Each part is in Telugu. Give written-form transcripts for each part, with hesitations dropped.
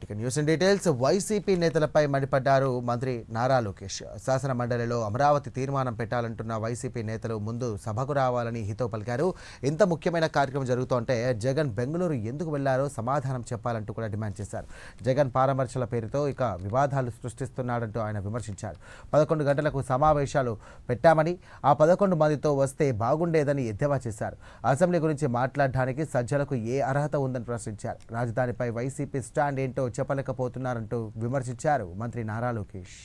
ఇక న్యూస్ అండ్ డీటెయిల్స్. వైసీపీ నేతలపై మండిపడ్డారు మంత్రి నారా లోకేష్. శాసన మండలిలో అమరావతి తీర్మానం పెట్టాలంటున్న వైసీపీ నేతలు ముందు సభకు రావాలని హితో పలికారు. ఇంత ముఖ్యమైన కార్యక్రమం జరుగుతుంటే జగన్ బెంగళూరు ఎందుకు వెళ్లారో సమాధానం చెప్పాలంటూ కూడా డిమాండ్ చేశారు. జగన్ పరామర్శల పేరుతో ఇక వివాదాలు సృష్టిస్తున్నాడంటూ ఆయన విమర్శించారు. 11 గంటలకు సమావేశాలు పెట్టామని, ఆ 11 మందితో వస్తే బాగుండేదని ఎద్దేవా చేశారు. అసెంబ్లీ గురించి మాట్లాడడానికి సజ్జలకు ఏ అర్హత ఉందని ప్రశ్నించారు. రాజధానిపై వైసీపీ స్టాండ్ ఏంటో చెప్పలేకపోతున్నారంటూ విమర్శించారు మంత్రి నారా లోకేష్.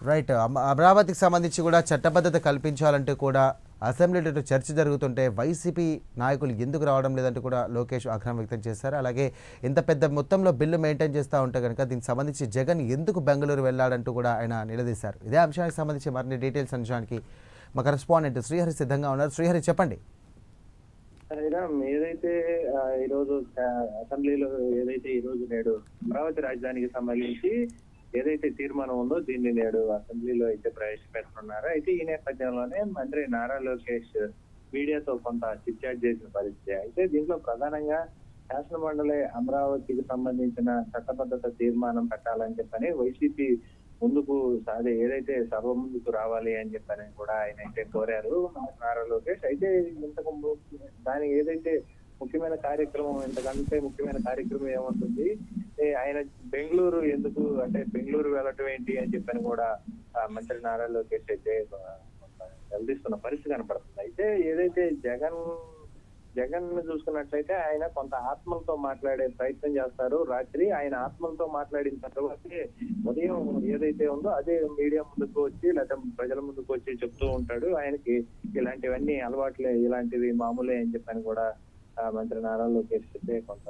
రైట్. అమరావతికి సంబంధించి కూడా చట్టబద్ధత కల్పించాలంటూ కూడా అసెంబ్లీలో చర్చ జరుగుతుంటే వైసీపీ నాయకులు ఎందుకు రావడం లేదంటూ కూడా లోకేష్ ఆగ్రహం వ్యక్తం చేశారు. అలాగే ఇంత పెద్ద మొత్తంలో బిల్లు మెయింటైన్ చేస్తూ ఉంటే కనుక దీనికి సంబంధించి జగన్ ఎందుకు బెంగళూరు వెళ్ళాడంటూ కూడా ఆయన నిలదీశారు. ఇదే అంశానికి సంబంధించి మరిన్ని డీటెయిల్స్ అంశానికి మా కరెస్పాండెంట్ శ్రీహరి సిద్ధంగా ఉన్నారు. శ్రీహరి, చెప్పండి. ఏదైతే ఈరోజు అసెంబ్లీలో నేడు అమరావతి రాజధానికి సంబంధించి ఏదైతే తీర్మానం ఉందో దీన్ని నేడు అసెంబ్లీలో అయితే ప్రవేశపెడుతున్నారు. అయితే ఈ నేపథ్యంలోనే మంత్రి నారా లోకేష్ మీడియాతో కొంత చిట్చాట్ చేసిన పరిస్థితి. అయితే దీంట్లో ప్రధానంగా శాసన మండలి అమరావతికి సంబంధించిన చట్టబద్ధత తీర్మానం పెట్టాలని చెప్పని వైసీపీ ముందుకు ఏదైతే సభ ముందుకు రావాలి అని చెప్పని కూడా ఆయన అయితే కోరారు నారా లోకేష్. అయితే ఇంతకు దాని ఏదైతే ముఖ్యమైన కార్యక్రమం, ఇంతకంటే ముఖ్యమైన కార్యక్రమం ఏముంటుంది, ఆయన బెంగళూరు ఎందుకు, అంటే బెంగళూరు వెళ్ళటం ఏంటి అని చెప్పని కూడా మంత్రి నారా లోకేష్ అయితే నిలదీస్తున్న పరిస్థితి కనపడుతుంది. అయితే ఏదైతే జగన్ చూసుకున్నట్లయితే ఆయన కొంత ఆత్మలతో మాట్లాడే ప్రయత్నం చేస్తారు. రాత్రి ఆయన ఆత్మలతో మాట్లాడిన తర్వాతే ఉదయం ఏదైతే ఉందో అదే మీడియా ముందుకు వచ్చి లేదా ప్రజల ముందుకు వచ్చి చెప్తూ ఉంటాడు. ఆయనకి ఇలాంటివన్నీ అలవాట్లే, ఇలాంటివి మామూలే అని చెప్పని కూడా మంత్రి నారా లోకేష్ అయితే కొంత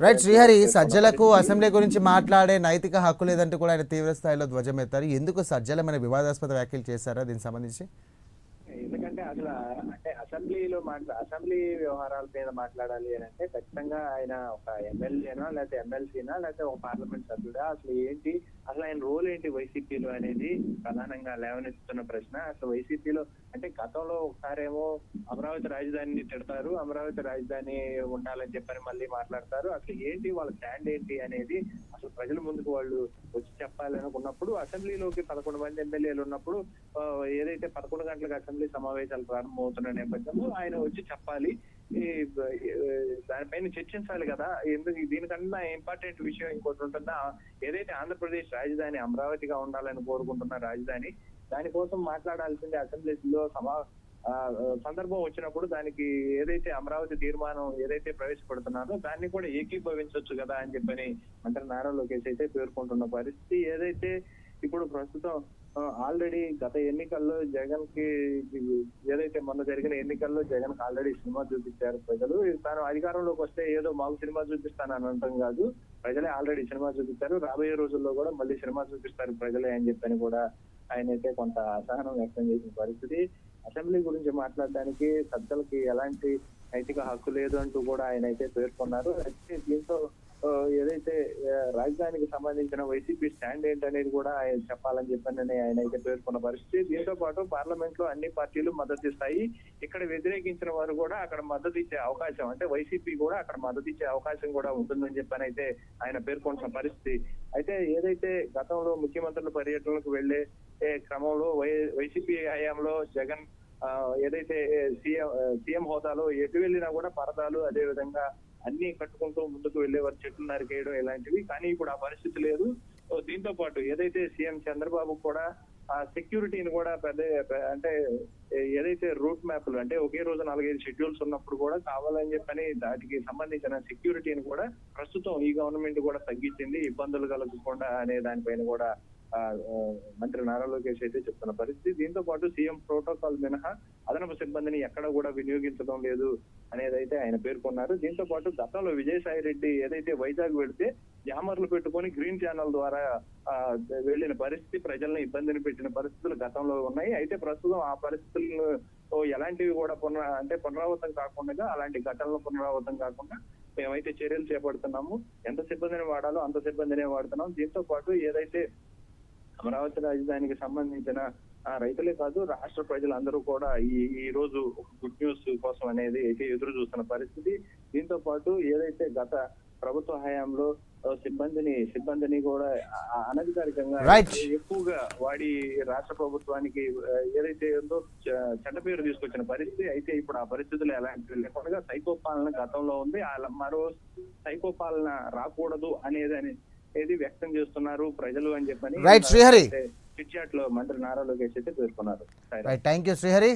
రైట్. శ్రీహరి, సజ్జలకు అసెంబ్లీ గురించి మాట్లాడే నైతిక హక్కు లేదంటూ కూడా ఆయన తీవ్ర స్థాయిలో ధ్వజమెత్తారు. ఎందుకు సజ్జలమైన వివాదాస్పద వ్యాఖ్యలు చేశారా దీనికి సంబంధించి? ఎందుకంటే అసెంబ్లీ వ్యవహారాల మీద మాట్లాడాలి అని అంటే ఖచ్చితంగా ఆయన ఒక ఎమ్మెల్యేనా లేకపోతే ఎమ్మెల్సీనా లేకపోతే ఒక పార్లమెంట్ సభ్యుడా, అసలు ఆయన రోల్ ఏంటి వైసీపీలో అనేది ప్రధానంగా లేవనెత్తుతున్న ప్రశ్న. అసలు వైసీపీలో అంటే గతంలో ఒకసారేమో అమరావతి రాజధానిని తిడతారు, అమరావతి రాజధాని ఉండాలని చెప్పని మళ్ళీ మాట్లాడతారు. అసలు ఏంటి వాళ్ళ స్టాండ్ ఏంటి అనేది అసలు ప్రజల ముందుకు వాళ్ళు వచ్చి చెప్పాలి అనుకున్నప్పుడు, అసెంబ్లీలోకి 11 మంది ఎమ్మెల్యేలు ఉన్నప్పుడు ఏదైతే 11 గంటలకు అసెంబ్లీ సమావేశాలు ప్రారంభమవుతున్న నేపథ్యంలో ఆయన వచ్చి చెప్పాలి, దానిపైన చర్చించాలి కదా. ఎందుకు దీనికన్నా ఇంపార్టెంట్ విషయం ఇంకోటి ఉంటుందా? ఏదైతే ఆంధ్రప్రదేశ్ రాజధాని అమరావతిగా ఉండాలని కోరుకుంటున్న రాజధాని, దానికోసం మాట్లాడాల్సిందే అసెంబ్లీలో సందర్భం వచ్చినప్పుడు దానికి ఏదైతే అమరావతి తీర్మానం ఏదైతే ప్రవేశపెడుతున్నారో దాన్ని కూడా ఏకీభవించవచ్చు కదా అని చెప్పని మంత్రి నారా లోకేష్ అయితే పేర్కొంటున్న పరిస్థితి. ఏదైతే ఇప్పుడు ప్రస్తుతం ఆల్రెడీ గత ఎన్నికల్లో జగన్ కి ఏదైతే మొన్న జరిగిన ఎన్నికల్లో జగన్ కి ఆల్రెడీ సినిమా చూపించారు ప్రజలు. తాను అధికారంలోకి వస్తే ఏదో మాకు సినిమా చూపిస్తానని అనటం కాదు, ప్రజలే ఆల్రెడీ సినిమా చూపించారు, రాబోయే రోజుల్లో కూడా మళ్ళీ సినిమా చూపిస్తారు ప్రజలే అని చెప్పని కూడా ఆయన అయితే కొంత అసహనం వ్యక్తం చేసిన పరిస్థితి. అసెంబ్లీ గురించి మాట్లాడడానికి సజ్జలకి ఎలాంటి నైతిక హక్కు లేదు అంటూ కూడా ఆయన అయితే పేర్కొన్నారు. అయితే దీంతో ఏదైతే రాజధానికి సంబంధించిన వైసీపీ స్టాండ్ ఏంటనేది కూడా ఆయన చెప్పాలని చెప్పని ఆయన అయితే పేర్కొన్న పరిస్థితి. దీంతో పాటు పార్లమెంట్ లో అన్ని పార్టీలు మద్దతు ఇస్తాయి, ఇక్కడ వ్యతిరేకించిన వారు కూడా అక్కడ మద్దతు ఇచ్చే అవకాశం, అంటే వైసీపీ కూడా అక్కడ మద్దతు ఇచ్చే అవకాశం కూడా ఉంటుందని చెప్పని అయితే ఆయన పేర్కొన్న పరిస్థితి. అయితే ఏదైతే గతంలో ముఖ్యమంత్రుల పర్యటనలకు వెళ్లే క్రమంలో వైసీపీ హయాంలో జగన్ ఏదైతే సీఎం హోదాలో ఎటు వెళ్ళినా కూడా పరదాలు అదే విధంగా అన్ని కట్టుకుంటూ ముందుకు వెళ్లేవారు, చెట్లు నరికేయడం ఇలాంటివి. కానీ ఇప్పుడు ఆ పరిస్థితి లేదు. దీంతో పాటు ఏదైతే సీఎం చంద్రబాబు కూడా ఆ సెక్యూరిటీని కూడా అంటే ఏదైతే రూట్ మ్యాప్లు, అంటే ఒకే రోజు 4-5 షెడ్యూల్స్ ఉన్నప్పుడు కూడా కావాలని చెప్పని దానికి సంబంధించిన సెక్యూరిటీని కూడా ప్రస్తుతం ఈ గవర్నమెంట్ కూడా తగ్గించింది, ఇబ్బందులు కలగకుండా అనే దానిపైన కూడా మంత్రి నారా లోకేష్ అయితే చెప్తున్న పరిస్థితి. దీంతో పాటు సీఎం ప్రోటోకాల్ మినహా అదనపు సిబ్బందిని ఎక్కడ కూడా వినియోగించడం లేదు అనేది అయితే ఆయన పేర్కొన్నారు. దీంతో పాటు గతంలో విజయసాయి రెడ్డి ఏదైతే వైజాగ్ వెళితే జామర్లు పెట్టుకొని గ్రీన్ ఛానల్ ద్వారా వెళ్ళిన పరిస్థితి, ప్రజల్ని ఇబ్బందిని పెట్టిన పరిస్థితులు గతంలో ఉన్నాయి. అయితే ప్రస్తుతం ఆ పరిస్థితులను సో ఎలాంటివి కూడా పునరావృతం కాకుండా, అలాంటి ఘటనలు పునరావృతం కాకుండా మేమైతే చర్యలు చేపడుతున్నాము. ఎంత సిబ్బందిని వాడాలో అంత సిబ్బందినే వాడుతున్నాం. దీంతో పాటు ఏదైతే అమరావతి రాజధానికి సంబంధించిన రైతులే కాదు, రాష్ట్ర ప్రజలందరూ కూడా ఈ రోజు ఒక గుడ్ న్యూస్ కోసం అనేది అయితే ఎదురు చూస్తున్న పరిస్థితి. దీంతో పాటు ఏదైతే గత ప్రభుత్వ హయాంలో సిబ్బందిని కూడా అనధికారికంగా ఎక్కువగా వాడి రాష్ట్ర ప్రభుత్వానికి ఏదైతే ఉందో చెడ్డ పేరు తీసుకొచ్చిన పరిస్థితి. అయితే ఇప్పుడు ఆ పరిస్థితులు ఎలాంటివి లేకుండా సైకో పాలన గతంలో ఉంది. మరో సైకో పాలన రాకూడదు అనేది వ్యక్తం చేస్తున్నారు ప్రజలు అని చెప్పని శ్రీహరి చిట్చాట్ లో మంత్రి నారా లోకేష్ అయితే పేర్కొన్నారు. Thank you Srihari.